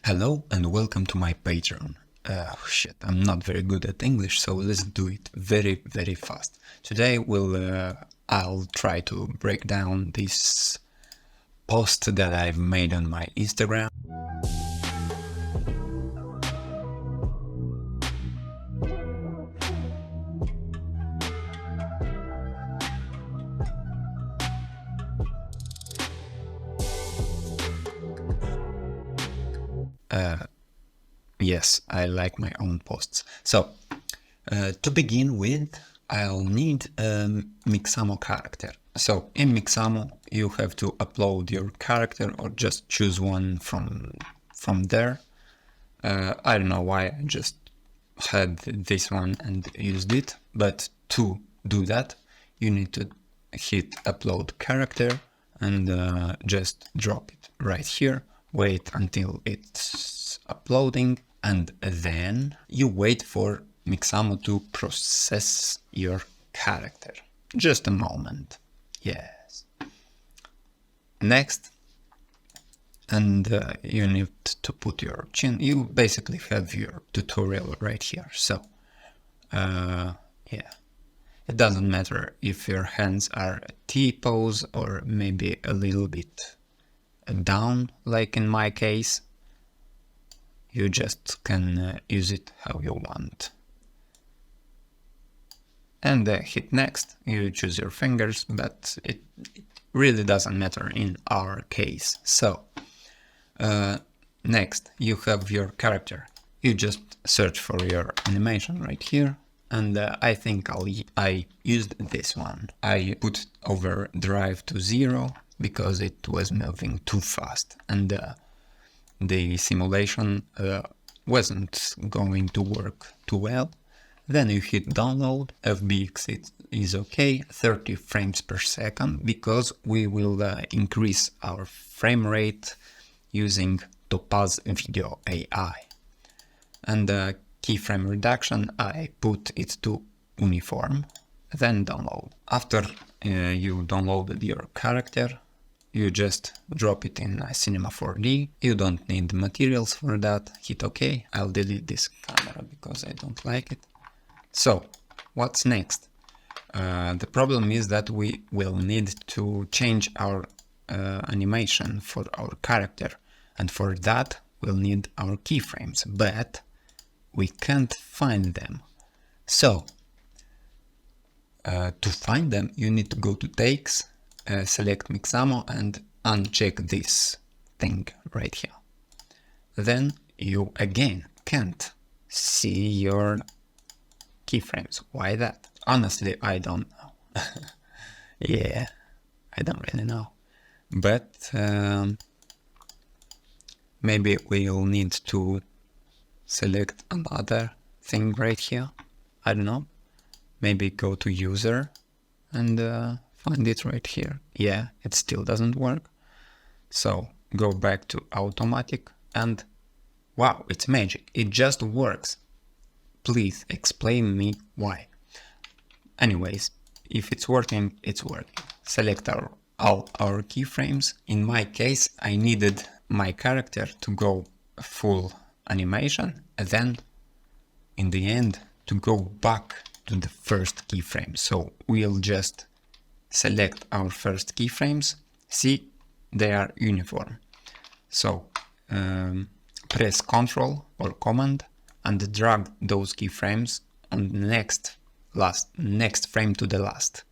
Hello and welcome to my Patreon. Shit, I'm not very good at English, so let's do it very fast. Today I'll try to break down this post that I've made on my Instagram. Yes, I like my own posts. So, to begin with, I'll need a Mixamo character. So, in Mixamo, you have to upload your character or just choose one from there. I don't know why I just had this one and used it, but to do that, you need to hit upload character and just drop it right here. Wait until it's uploading, and then you wait for Mixamo to process your character. Just a moment. Yes. Next, and you need to put your chin. You basically have your tutorial right here. So, yeah. It doesn't matter if your hands are T-pose or maybe a little bit down, like in my case. You just can use it how you want. And hit next. You choose your fingers, but it really doesn't matter in our case. So, next you have your character. You just search for your animation right here. And I think I used this one. I put overdrive to 0 because it was moving too fast, and the simulation wasn't going to work too well. Then you hit download. FBX is okay, 30 frames per second, because we will increase our frame rate using Topaz Video AI. And keyframe reduction, I put it to uniform, then download. After you downloaded your character, you just drop it in Cinema 4D. You don't need materials for that. Hit OK. I'll delete this camera because I don't like it. So, what's next? The problem is that we will need to change our animation for our character. And for that, we'll need our keyframes. But we can't find them. So, to find them, you need to go to takes, select Mixamo and uncheck this thing right here. Then you again can't see your keyframes. Why that? Honestly, I don't know. Yeah, I don't really know. But maybe we'll need to select another thing right here. I don't know. Maybe go to user and find it right here. Yeah, it still doesn't work. So go back to automatic and wow, it's magic. It just works. Please explain me why. Anyways, if it's working, it's working. Select all our keyframes. In my case, I needed my character to go full animation and then in the end to go back to the first keyframe. So we'll just select our first keyframes. See, they are uniform. So press Ctrl or Command and drag those keyframes on the next frame to the last.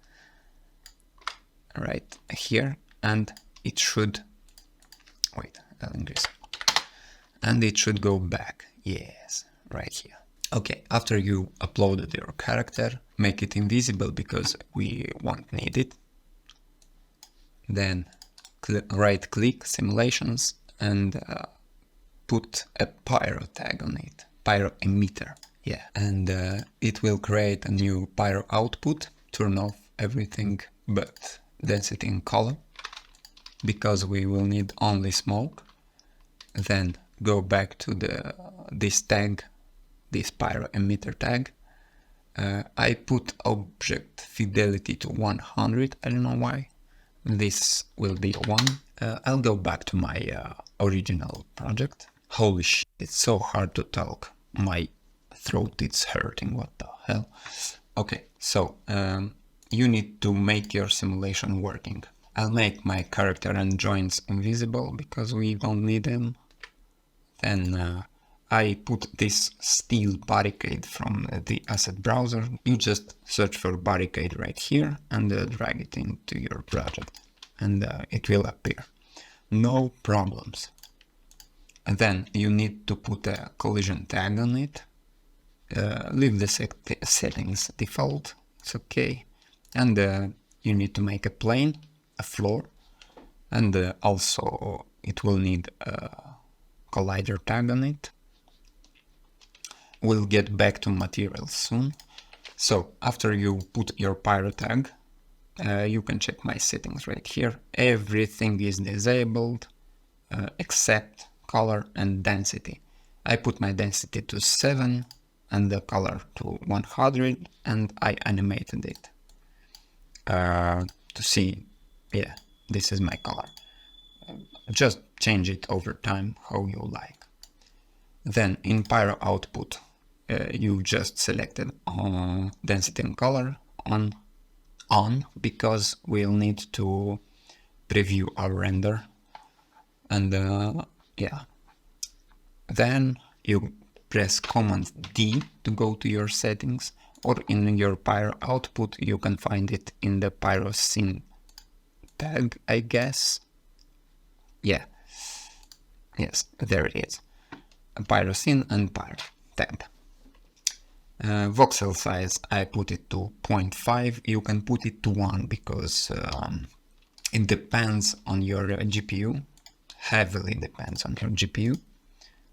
Right here, and it should and it should go back. Yes, right here. Okay, after you uploaded your character, make it invisible because we won't need it. Then right click simulations and put a Pyro tag on it. Pyro emitter. Yeah, and it will create a new Pyro output. Turn off everything but density and color because we will need only smoke. Then go back to this tag, this Pyro emitter tag. I put object fidelity to 100. I don't know why. This will be 1. I'll go back to my original project. Holy shit, it's so hard to talk. My throat is hurting, what the hell. Okay, so you need to make your simulation working. I'll make my character and joints invisible because we don't need them. Then I put this steel barricade from the asset browser. You just search for barricade right here and drag it into your project and it will appear. No problems. And then you need to put a collision tag on it. Leave the settings default, it's okay. And you need to make a plane, a floor, and also it will need a collider tag on it. We'll get back to materials soon. So after you put your Pyro tag, you can check my settings right here. Everything is disabled except color and density. I put my density to 7 and the color to 100 and I animated it to see, yeah, this is my color. Just change it over time how you like. Then in Pyro output, you just selected density and color on because we'll need to preview our render. And yeah, then you press Command D to go to your settings, or in your Pyro output you can find it in the Pyro scene tag, I guess. Yeah, yes, there it is. Pyro scene and Pyro tab. Voxel size, I put it to 0.5. You can put it to 1 because it depends on your GPU, heavily depends on your GPU.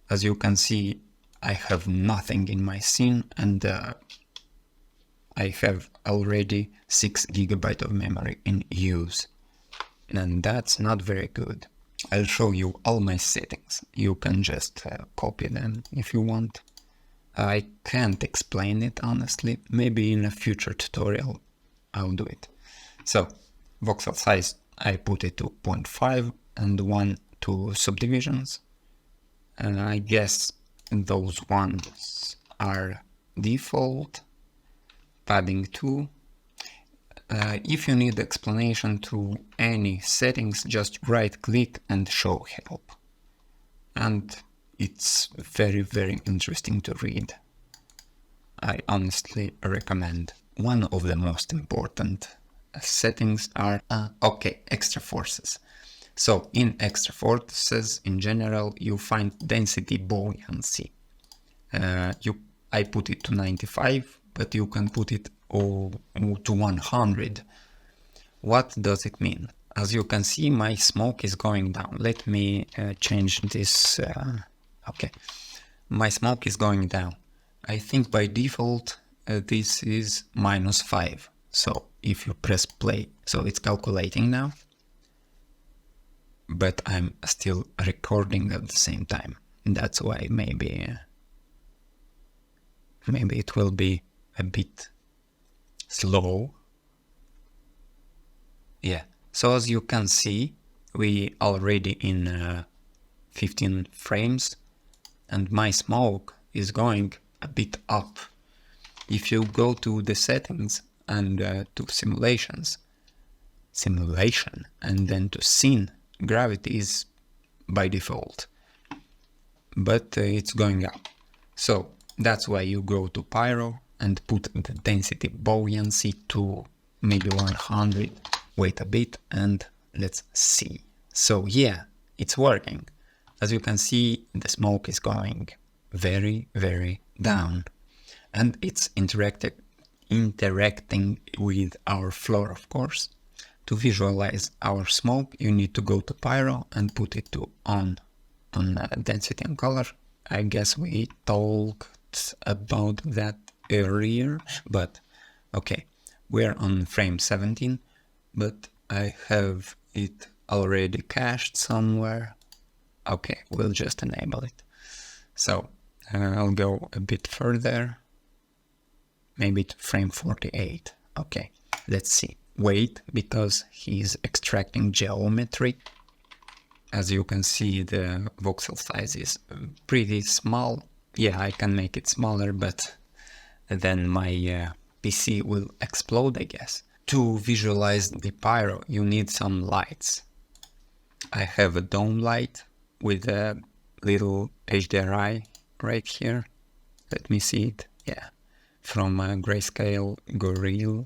As you can see, I have nothing in my scene and I have already 6 GB of memory in use. And that's not very good. I'll show you all my settings. You can just copy them if you want. I can't explain it honestly. Maybe in a future tutorial I'll do it. So, voxel size, I put it to 0.5 and 1 to subdivisions. And I guess those ones are default. Padding 2. If you need explanation to any settings, just right click and show help. And it's very, very interesting to read. I honestly recommend. One of the most important settings are, extra forces. So in extra forces, in general, you find density buoyancy. I put it to 95, but you can put it to 100. What does it mean? As you can see, my smoke is going down. Let me change this. Okay, my smoke is going down. I think by default this is -5. So if you press play, so it's calculating now. But I'm still recording at the same time. That's why maybe it will be a bit slow. Yeah, so as you can see, we already in 15 frames and my smoke is going a bit up. If you go to the settings and to simulation, and then to scene, gravity is by default, but it's going up. So that's why you go to Pyro and put the density buoyancy to maybe 100. Wait a bit and let's see. So yeah, it's working. As you can see, the smoke is going very, very down, and it's interacting with our floor, of course. To visualize our smoke, you need to go to Pyro and put it to on density and color. I guess we talked about that earlier, but okay, we're on frame 17, but I have it already cached somewhere. Okay, we'll just enable it. So I'll go a bit further, maybe to frame 48. Okay, let's see. Wait, because he's extracting geometry. As you can see, the voxel size is pretty small. Yeah, I can make it smaller, but then my PC will explode, I guess. To visualize the Pyro, you need some lights. I have a dome light with a little HDRI right here. Let me see it. Yeah, from Grayscale Gorilla,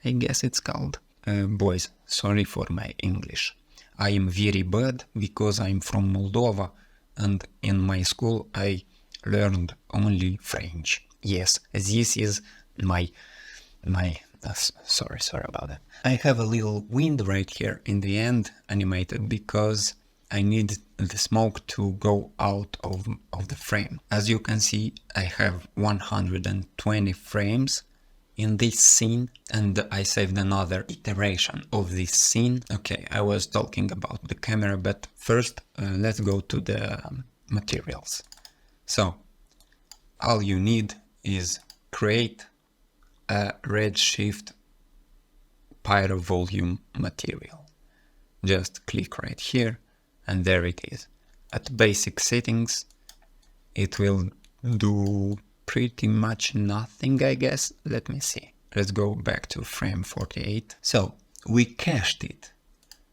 I guess it's called. Boys, sorry for my English. I am very bad because I'm from Moldova and in my school I learned only French. Yes, this is my sorry about that. I have a little wind right here in the end animated because I need the smoke to go out of the frame. As you can see, I have 120 frames in this scene, and I saved another iteration of this scene. Okay, I was talking about the camera, but first let's go to the materials. So all you need is create a Redshift Pyro volume material. Just click right here and there it is. At basic settings it will do pretty much nothing, I guess. Let me see. Let's go back to frame 48. So we cached it.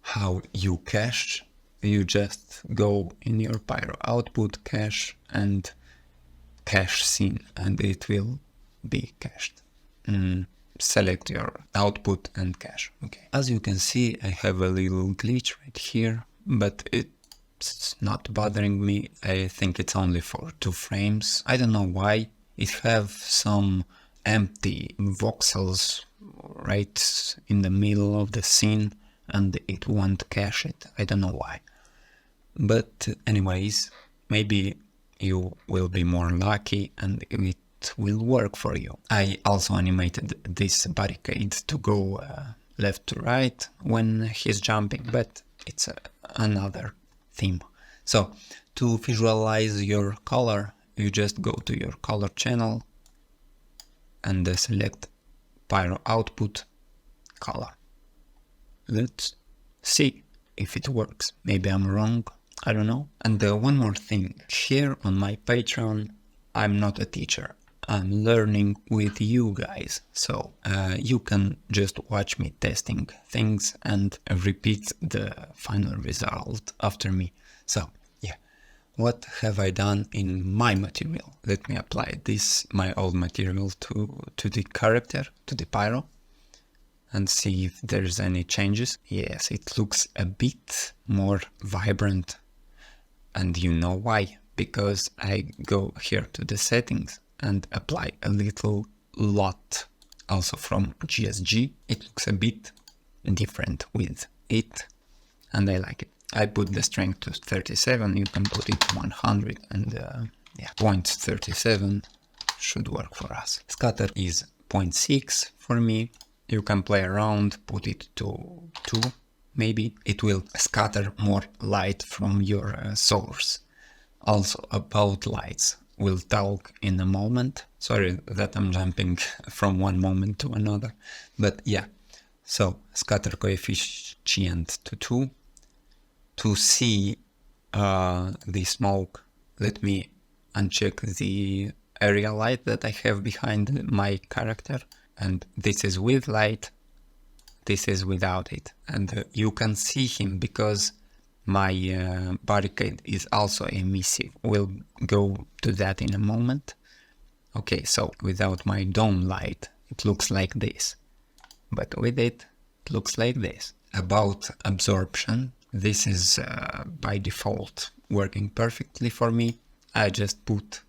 How you cache? You just go in your Pyro output, cache, and cache scene, and it will be cached. Select your output and cache. Okay. As you can see, I have a little glitch right here, but it's not bothering me. I think it's only for 2 frames. I don't know why. It have some empty voxels right in the middle of the scene and it won't cache it. I don't know why. But anyways, maybe you will be more lucky and it will work for you. I also animated this barricade to go left to right when he's jumping, but it's another theme. So to visualize your color, you just go to your color channel and select Pyro output color. Let's see if it works. Maybe I'm wrong, I don't know. And one more thing, here on my Patreon, I'm not a teacher. I'm learning with you guys, so you can just watch me testing things and repeat the final result after me. So yeah, what have I done in my material? Let me apply this, my old material, to the character, to the Pyro, and see if there's any changes. Yes, it looks a bit more vibrant, and you know why? Because I go here to the settings and apply a little lot also from GSG. It looks a bit different with it and I like it. I put the strength to 37, you can put it to 100 and yeah, 0.37 should work for us. Scatter is 0.6 for me. You can play around, put it to 2 maybe. It will scatter more light from your source. Also about lights, we'll talk in a moment. Sorry that I'm jumping from one moment to another, but yeah. So scatter coefficient to 2. To see the smoke, let me uncheck the area light that I have behind my character, and this is with light, this is without it, and you can see him because my barricade is also emissive. We'll go to that in a moment. Okay, so without my dome light, it looks like this. But with it, it looks like this. About absorption, this is by default working perfectly for me. I just put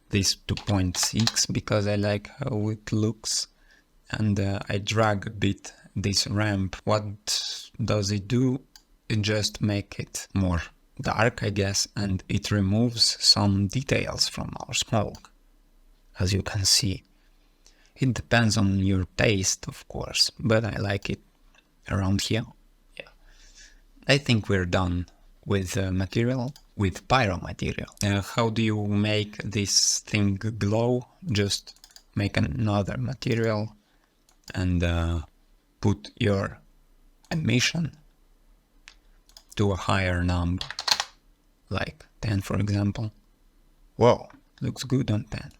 this to 0.6 because I like how it looks. And I drag a bit this ramp. What does it do? It just make it more dark, I guess, and it removes some details from our smoke, as you can see. It depends on your taste, of course, but I like it around here. Yeah, I think we're done with material, with Pyro material. How do you make this thing glow? Just make another material and put your emission. to a higher number, like 10 for example. Whoa, looks good on 10,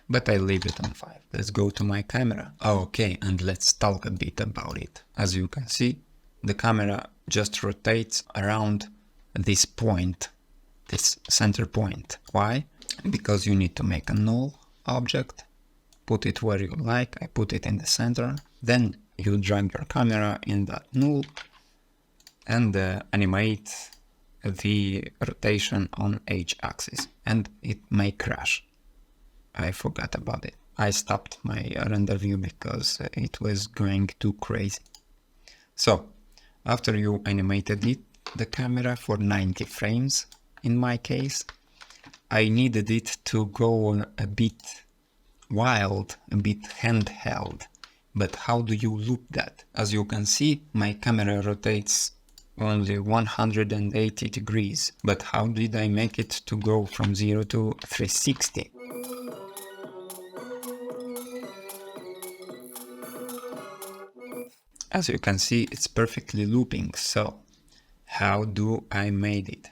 but I leave it on 5. Let's go to my camera. Okay, and let's talk a bit about it. As you can see, the camera just rotates around this point, this center point. Why? Because you need to make a null object, put it where you like. I put it in the center, then you drag your camera in that null and animate the rotation on h-axis, and it may crash. I forgot about it. I stopped my render view because it was going too crazy. So after you animated it, the camera for 90 frames in my case, I needed it to go a bit wild, a bit handheld. But how do you loop that? As you can see, my camera rotates only 180 degrees. But how did I make it to go from 0 to 360? As you can see, it's perfectly looping. So how do I made it?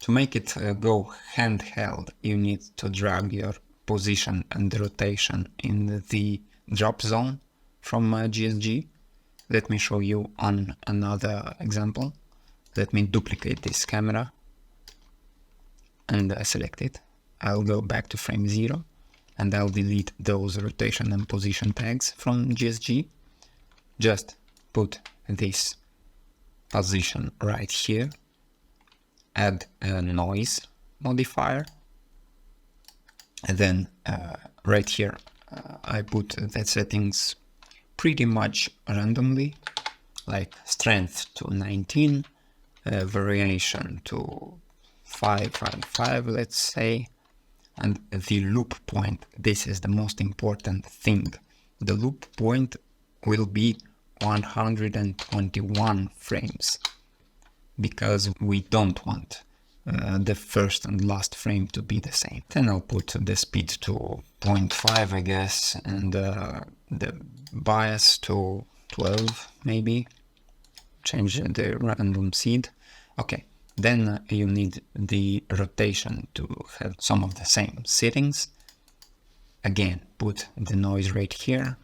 To make it go handheld, you need to drag your position and rotation in the drop zone from GSG. Let me show you on another example. Let me duplicate this camera and select it. I'll go back to frame 0 and I'll delete those rotation and position tags from GSG. Just put this position right here, add a noise modifier, and then right here I put the settings pretty much randomly, like strength to 19, variation to 555, let's say, and the loop point. This is the most important thing. The loop point will be 121 frames because we don't want the first and last frame to be the same. Then I'll put the speed to 0.5, I guess, and the bias to 12 maybe. Change the random seed. Okay, then you need the rotation to have some of the same settings. Again, put the noise right here,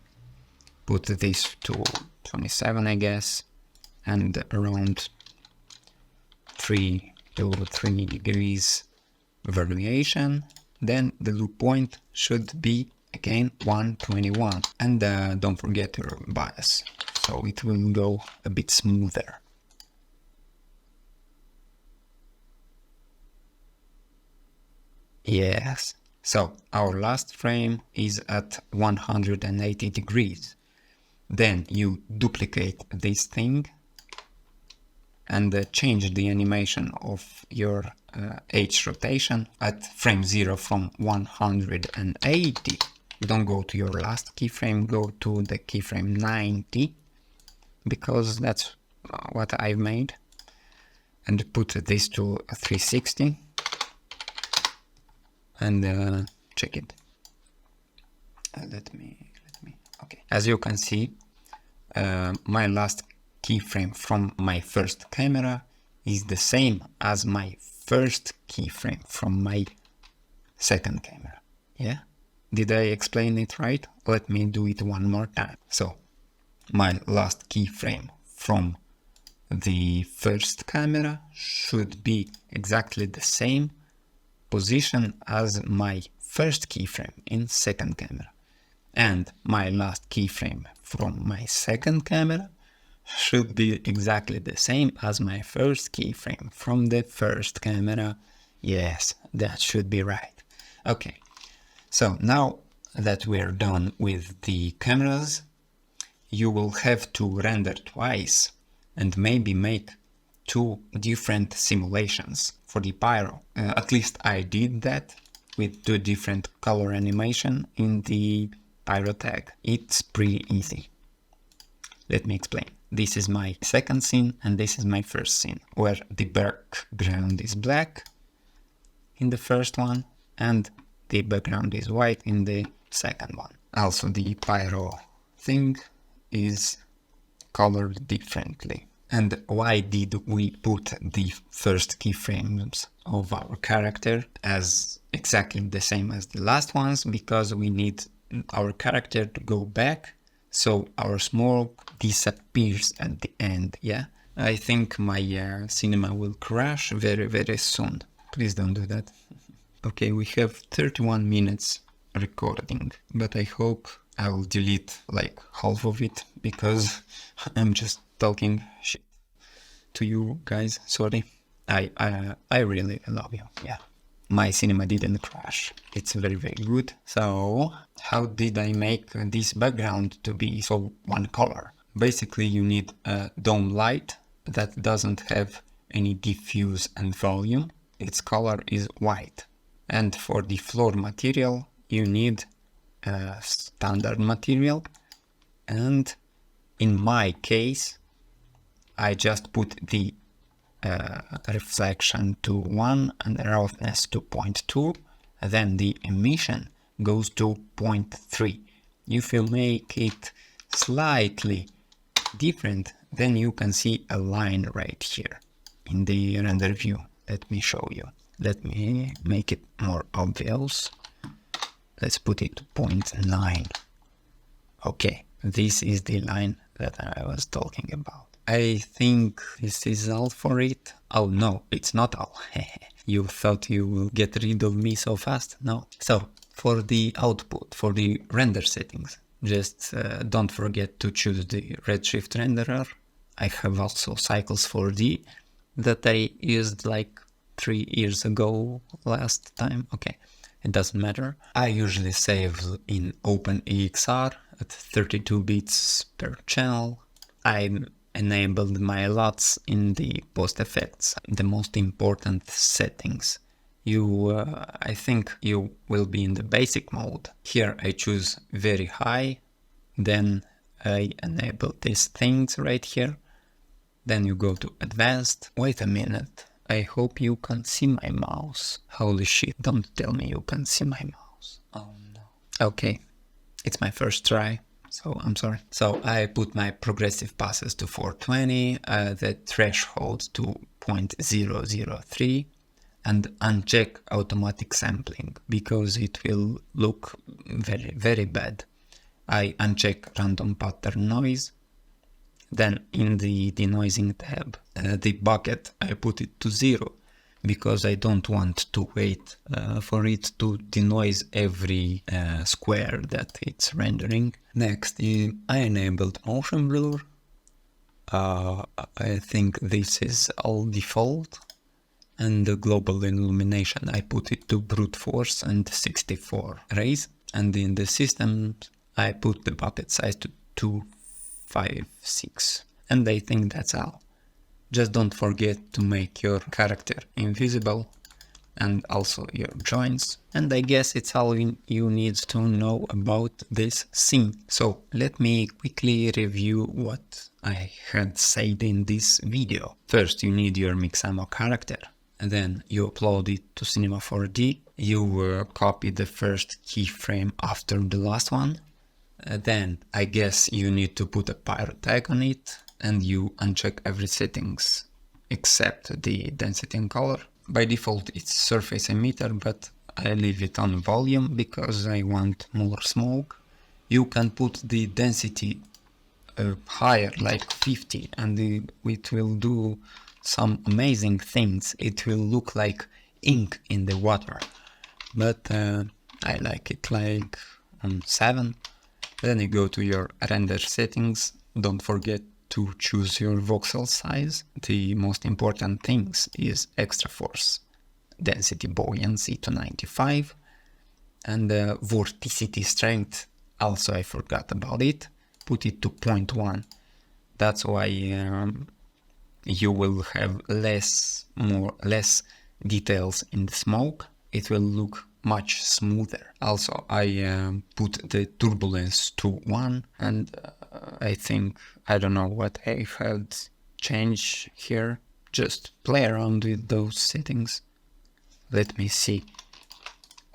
put this to 27, I guess, and around 3 to 3 degrees variation. Then the loop point should be again 121, and don't forget your bias, so it will go a bit smoother. Yes, so our last frame is at 180 degrees. Then you duplicate this thing and change the animation of your H rotation at frame 0 from 180. Don't go to your last keyframe, go to the keyframe 90, because that's what I've made, and put this to 360 and check it. Let me okay. As you can see, my last keyframe from my first camera is the same as my first keyframe from my second camera. Yeah? Did I explain it right? Let me do it one more time. So, my last keyframe from the first camera should be exactly the same position as my first keyframe in second camera. And my last keyframe from my second camera should be exactly the same as my first keyframe from the first camera. Yes, that should be right. Okay, so now that we're done with the cameras, you will have to render twice and maybe make 2 different simulations for the Pyro. At least I did that with 2 different color animation in the Pyro tag. It's pretty easy. Let me explain. This is my second scene and this is my first scene, where the background is black in the first one and the background is white in the second one. Also, the Pyro thing is colored differently. And why did we put the first keyframes of our character as exactly the same as the last ones? Because we need our character to go back so our smoke disappears at the end, yeah? I think my cinema will crash very, very soon. Please don't do that. Okay, we have 31 minutes recording, but I hope I will delete like half of it because I'm just talking shit to you guys. Sorry. I really love you. Yeah. My cinema didn't crash. It's very, very good. So how did I make this background to be so one color? Basically, you need a dome light that doesn't have any diffuse and volume. Its color is white. And for the floor material, you need a standard material. And in my case, I just put the reflection to 1 and roughness to 0.2. Then the emission goes to 0.3. If you make it slightly different, then you can see a line right here in the render view. Let me show you. Let me make it more obvious. Let's put it to 0.9. Okay, this is the line that I was talking about. I think this is all for it. Oh no, it's not all. You thought you will get rid of me so fast? No. So, for the output, for the render settings, just don't forget to choose the Redshift renderer. I have also Cycles 4D that I used like 3 years ago last time. Okay, it doesn't matter. I usually save in OpenEXR at 32 bits per channel. I enabled my LUTs in the post effects, the most important settings. I think you will be in the basic mode. Here I choose very high, then I enable these things right here. Then you go to advanced. Wait a minute. I hope you can see my mouse. Holy shit, don't tell me you can see my mouse. Oh no. Okay, it's my first try, so I'm sorry. So I put my progressive passes to 420, the threshold to 0.003, and uncheck automatic sampling because it will look very, very bad. I uncheck random pattern noise. Then in the denoising tab, the bucket, I put it to 0 because I don't want to wait for it to denoise every square that it's rendering. Next, I enabled motion blur. I think this is all default. And the global illumination, I put it to brute force and 64 rays. And in the system, I put the bucket size to 256. And I think that's all. Just don't forget to make your character invisible and also your joints. And I guess it's all you need to know about this scene. So let me quickly review what I had said in this video. First, you need your Mixamo character. And then you upload it to Cinema 4D. You copy the first keyframe after the last one. Then I guess you need to put a Pyro tag on it, and you uncheck every settings except the density and color. By default it's surface emitter, but I leave it on volume because I want more smoke. You can put the density higher, like 50, and it will do some amazing things. It will look like ink in the water, but I like it like 7. Then you go to your render settings. Don't forget to choose your voxel size. The most important things is extra force, density buoyancy to 95, and vorticity strength, also I forgot about it, put it to 0.1. That's why you will have less details in the smoke. It will look much smoother. Also, I put the turbulence to 1, and I think, I don't know what I had changed here. Just play around with those settings. Let me see.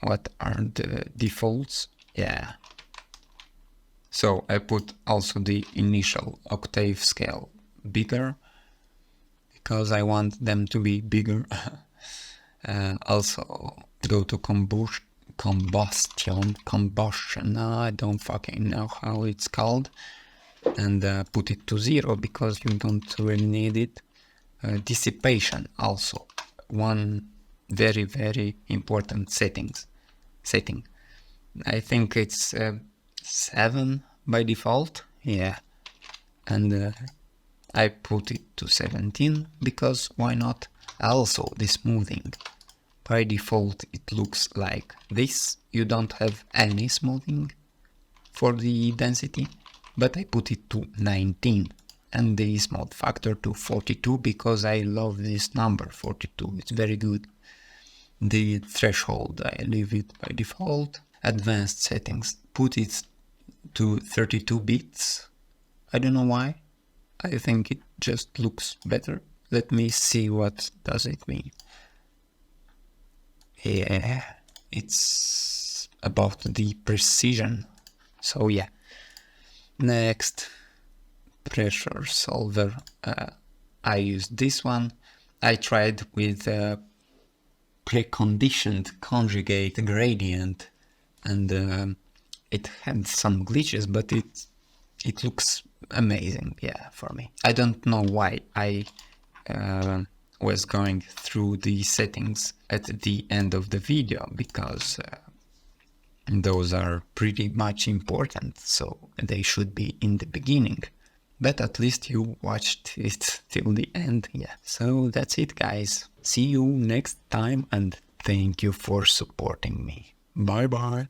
What are the defaults? Yeah. So I put also the initial octave scale bigger, because I want them to be bigger. Also go to combustion, I don't fucking know how it's called, and put it to 0 because you don't really need it. Dissipation also, one very, very important setting. I think it's 7 by default, yeah, and I put it to 17 because why not? Also the smoothing, by default it looks like this, you don't have any smoothing for the density, but I put it to 19 and the smooth factor to 42 because I love this number 42, it's very good. The threshold, I leave it by default. Advanced settings, put it to 32 bits. I don't know why. I think it just looks better. Let me see what does it mean. Yeah, it's about the precision. So yeah. Next, pressure solver. I used this one. I tried with preconditioned conjugate gradient, and it had some glitches, but it looks amazing, yeah, for me. I don't know why I was going through the settings at the end of the video, because those are pretty much important, so they should be in the beginning. But at least you watched it till the end, yeah. So that's it, guys. See you next time, and thank you for supporting me. Bye bye.